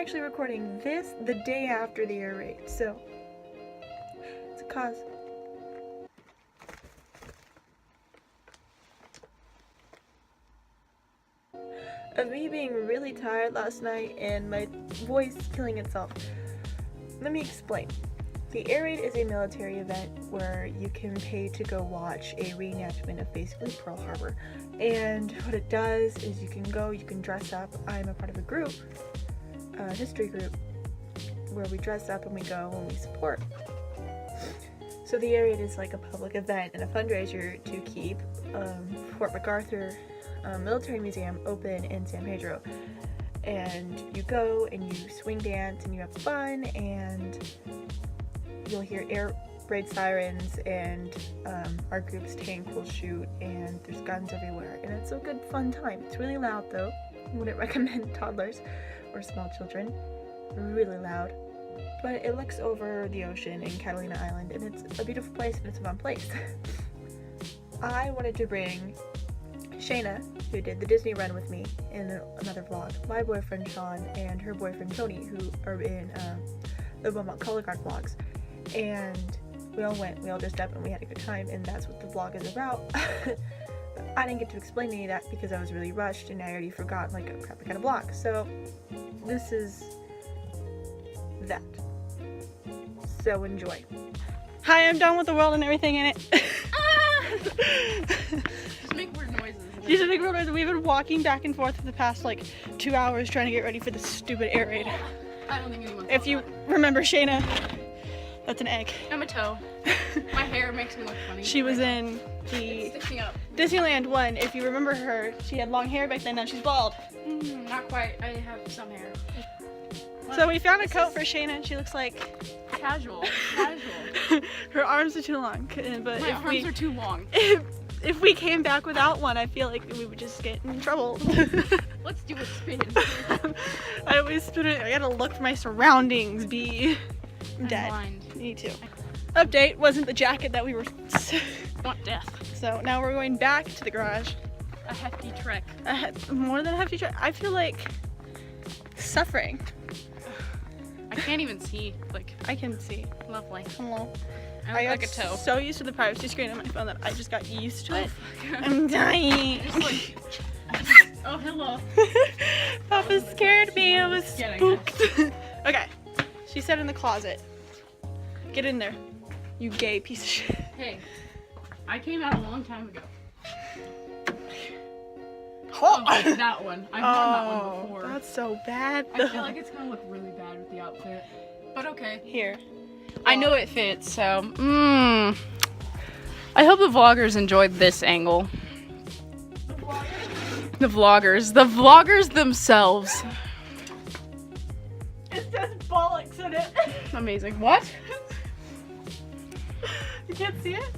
actually recording this the day after the air raid, so it's a cause. Of me being really tired last night and my voice killing itself. Let me explain. The air raid is a military event where you can pay to go watch a reenactment of basically Pearl Harbor. And what it does is you can go, you can dress up. I'm a part of a group, a history group, where we dress up and we go and we support. So the air raid is like a public event and a fundraiser to keep Fort MacArthur Military Museum open in San Pedro. And you go and you swing dance and you have fun, and you'll hear air raid sirens, and our group's tank will shoot, and there's guns everywhere, and it's a good fun time. It's really loud though. I wouldn't recommend toddlers or small children. Really loud. But it looks over the ocean in Catalina Island, and it's a beautiful place and it's a fun place. I wanted to bring Shayna, who did the Disney run with me in another vlog, my boyfriend Sean, and her boyfriend Tony, who are in the Beaumont Color Guard vlogs. And we all went, we all dressed up, and we had a good time, and that's what the vlog is about. I didn't get to explain any of that because I was really rushed and I already forgot, like, oh crap, I got a vlog. So this is that. So enjoy. Hi, I'm done with the world and everything in it. Just make weird noises. These are big weird noises. We've been walking back and forth for the past like 2 hours trying to get ready for this stupid air raid. I don't think anyone. If you remember Shayna, that's an egg. I'm a toe. My hair makes me look funny. She was in the It's sticking up. Disneyland one. If you remember her, she had long hair back then. Now she's bald. Not quite. I have some hair. So we found a coat for Shayna, and she looks like Casual. Casual. her arms are too long. But My arms are too long. If we came back without one, I feel like we would just get in trouble. Let's do a spin. I always spin it. I gotta look for my surroundings. I'm dead. Blind. Me too. Update, wasn't the jacket that we were. Want death. So now we're going back to the garage. A hefty trek. More than a hefty trek. I feel like suffering. I can't even see. Like, I can see. lovely. Hello. I look like a got toe. so used to the privacy screen on my phone that I just got used to it. Oh, I'm dying. Just like, oh, hello. Papa scared me. I was Getting spooked. Okay. She said in the closet. Get in there, you gay piece of shit. Hey, I came out a long time ago. Oh, like that one. I've worn that one before. That's so bad. I feel like it's gonna look really bad with the outfit, but okay. Here. I know it fits, so I hope the vloggers enjoyed this angle. The vloggers themselves. It says bollocks in it. Amazing. What? You can't see it?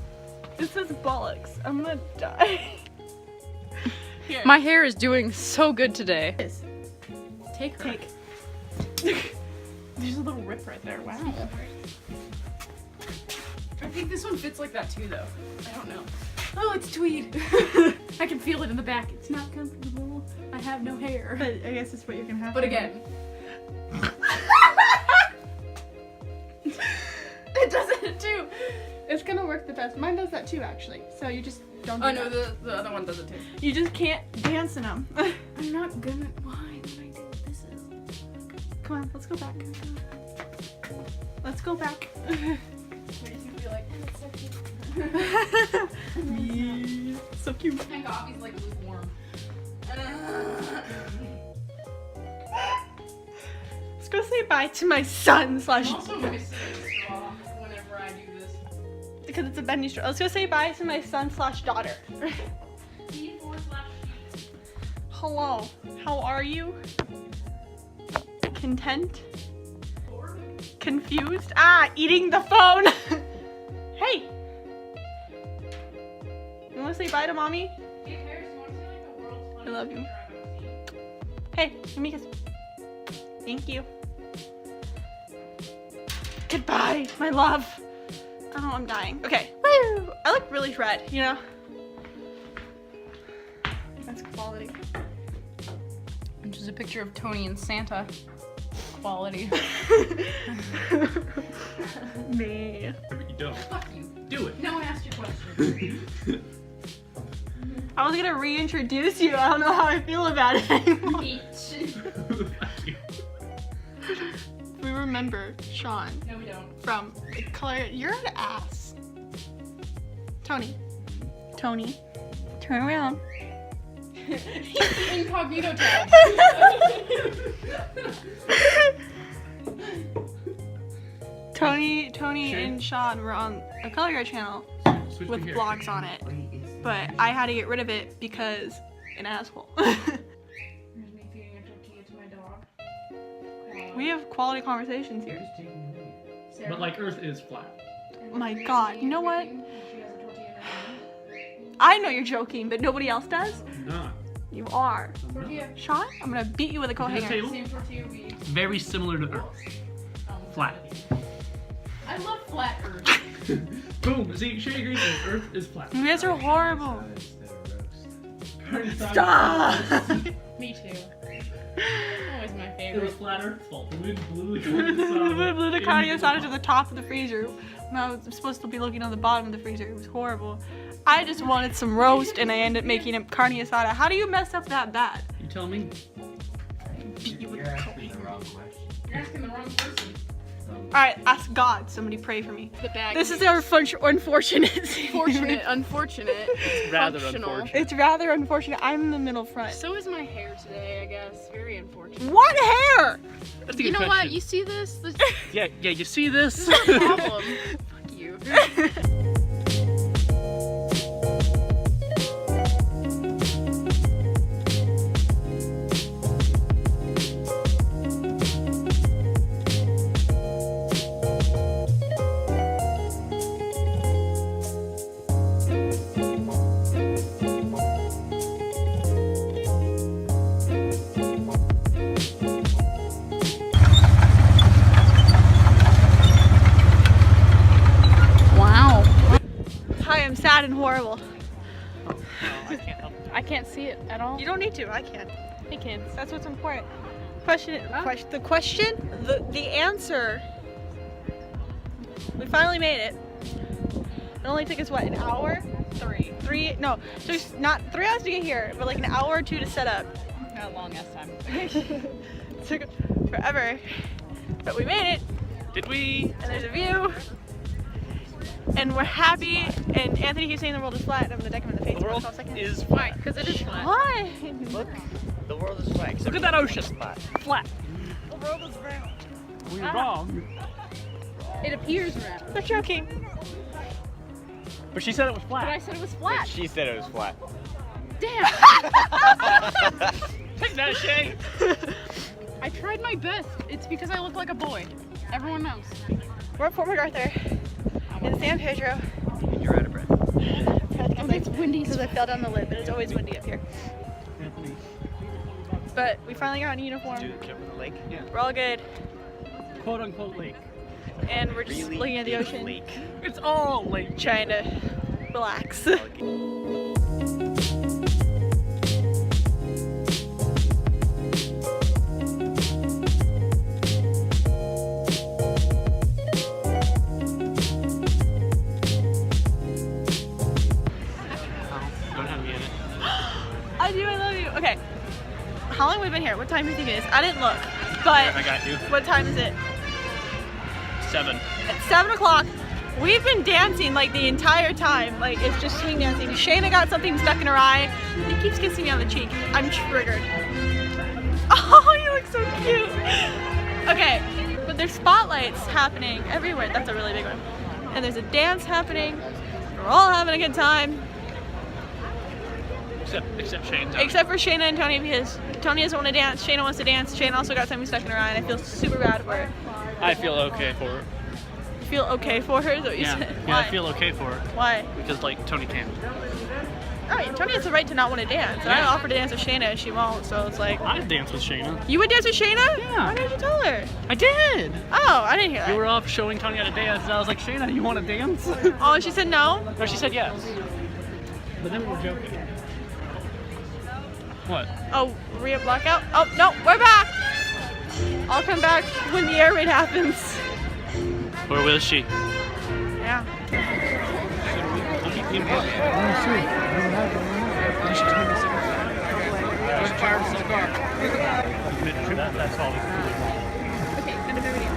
It says bollocks. I'm gonna die. Here. My hair is doing so good today. Take her. Take. There's a little rip right there. Wow. I think this one fits like that too, though. I don't know. Oh, it's tweed. I can feel it in the back. It's not comfortable. I have no hair. But I guess that's what you're gonna have. But again. It does it too. It's gonna work the best. Mine does that too, actually. So you just don't. Oh no, the other one does it too. You just can't dance in them. I'm not gonna. Why did I do this? Come on, let's go back. Let's go back. Yeah, so cute. Thank God he's like lukewarm. Let's go say bye to my son slash. Also, my straw whenever I do this. Because it's a bendy straw. Let's go say bye to my son slash daughter. Hello. How are you? Content? Confused? Ah, eating the phone. Hey. You want to say bye to mommy? I love you. Hey, give me a kiss. Thank you. Goodbye, my love. Oh, I'm dying. Okay. Woo! I look really red, you know? That's quality. Which is a picture of Tony and Santa. quality. Me. But you don't. Fuck you. Do it. No one asked your question. I was gonna reintroduce you. I don't know how I feel about it anymore. Fuck you. We remember Sean No, we don't. from the color. You're an ass. Tony, turn around. Incognito tab. Tony Shane? and Sean were on a color guard channel Switch with me here. vlogs on it, but I had to get rid of it because an asshole. There's me feeding a tortilla to my dog. We have quality conversations here. Sarah. But like Earth is flat. And My Sarah's God, being you know what? joking. She has a tortilla in her hand. I know you're joking, but nobody else does. I'm not. You are. I'm not. Tortilla. Sean, I'm gonna beat you with a coat This hanger. table? Same tortilla we. Very similar to Earth. Flat. I love flat Earth. Boom. See, she agrees. Earth is flat. You guys are horrible. Stop. Stop! Me too. Always my It favorite. was flat Earth's fault. The wind blew the Blew the carne asada to the top of the freezer when I was supposed to be looking on the bottom of the freezer. It was horrible. I just wanted some roast and I ended up making a carne asada. How do you mess up that bad? You tell me. Beat you with You're a coat asking the hanger. wrong question. You're asking the wrong person. Alright, ask God. Somebody pray for me. The bag. This is our unfortunate. Fortunate, unfortunate. It's rather Functional. unfortunate. It's rather unfortunate. I'm in the middle front. So is my hair today, I guess. Very unfortunate. What hair? That's a You good know question. what? You see this? This Yeah, you see this? is a problem. Fuck you. Wow. Hi, I'm sad and horrible. I can't help it. I can't see it at all. You don't need to. I can. Hey kids. That's what's important. The answer. We finally made it. It only took us what, an hour? No, so it's not 3 hours to get here, but like an hour or 2 to set up. Not long ass time. Took forever, but we made it. Did we? And there's a view. And we're happy. And Anthony keeps saying the world is flat. And I'm gonna deck him in the face. The world for 12 seconds. is flat. Because it is flat. Why? Look, the world is flat. Look at that ocean. It's flat. Flat. The world is round. We're wrong. It appears round. They're joking. But she said it was But I flat. said it was flat. She said it was flat. Damn. Take that, Shay. I tried my best. It's because I look like a boy. Everyone knows. We're at Fort MacArthur in San Pedro. And you're out of breath. It's windy as Because I fell down the lid, but it's always windy up here. Anthony. But we finally got in uniform. Did you jump in the lake? Yeah. We're all good. Quote unquote lake. And we're just Really looking at the big ocean, lake. It's all lake. trying to relax. Don't have me in it. I do, I love you. Okay. How long have we been here? What time do you think it is? I didn't look. But I got you. what time is it? 7. It's 7 o'clock. We've been dancing like the entire time. Like it's just swing dancing. Shayna got something stuck in her eye. He keeps kissing me on the cheek. I'm triggered. Oh, you look so cute. Okay, but there's spotlights happening everywhere. That's a really big one. And there's a dance happening. We're all having a good time. Except Shane. Except for Shayna and Tony, because Tony doesn't want to dance. Shayna wants to dance. Shayna also got something stuck in her eye, and I feel super bad for her. I feel okay for her. You feel okay for her? Is that what you Yeah. said? Yeah, Why? I feel okay for her. Why? Because like Tony can't. Oh, yeah, Tony has the right to not want to dance. And I Yeah. offered to dance with Shayna, and she won't. So it's like, I'd dance with Shayna. you would dance with Shayna? Yeah. Why didn't you tell her? I did. Oh, I didn't hear We that. were off showing Tony how to dance, and I was like, Shayna, you want to dance? Oh, and she said no. No, she said yes. But then we were joking. What? Oh, were we a blackout? Oh no, we're back. I'll come back when the air raid happens. Or will she? Yeah. That's all. Okay, end of the video.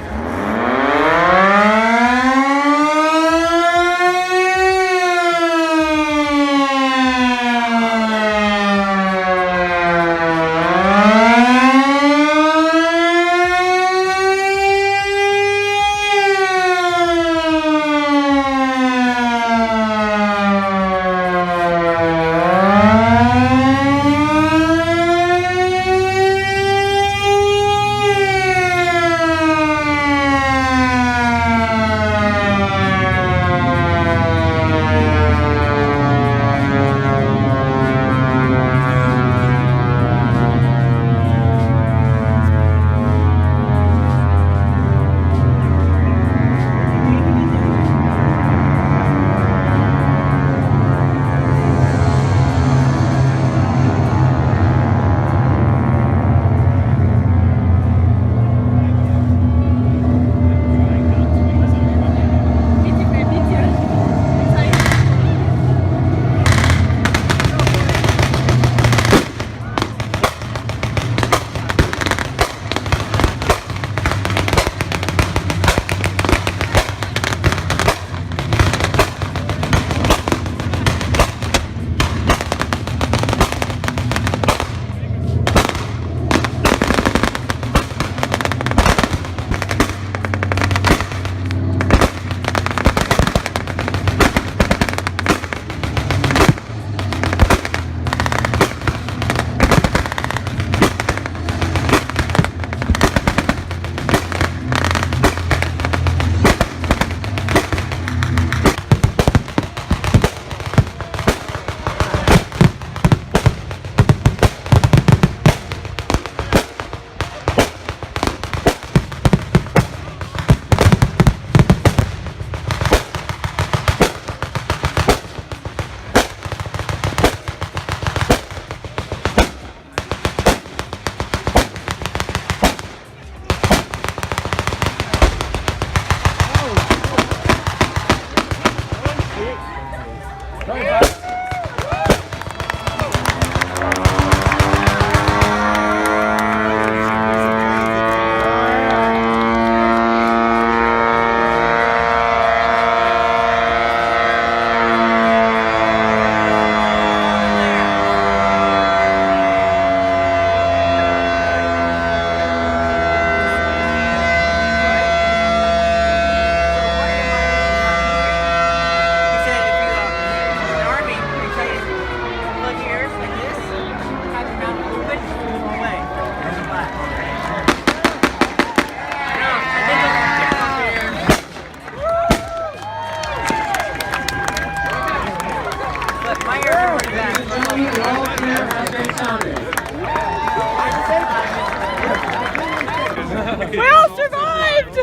We all survived!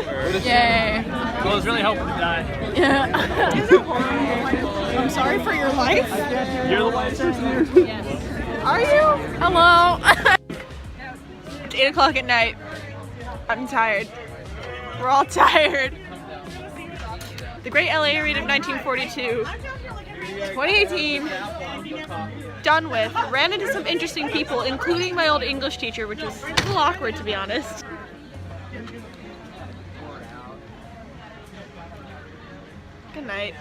Yay. Well, I was really hoping to die. Yeah. I'm sorry for your life. You're the white person here. Are you? Hello. It's 8 o'clock at night. I'm tired. We're all tired. The Great LA Raid of 1942. 2018. Done with. Ran into some interesting people, including my old English teacher, which was a little awkward to be honest. Good night.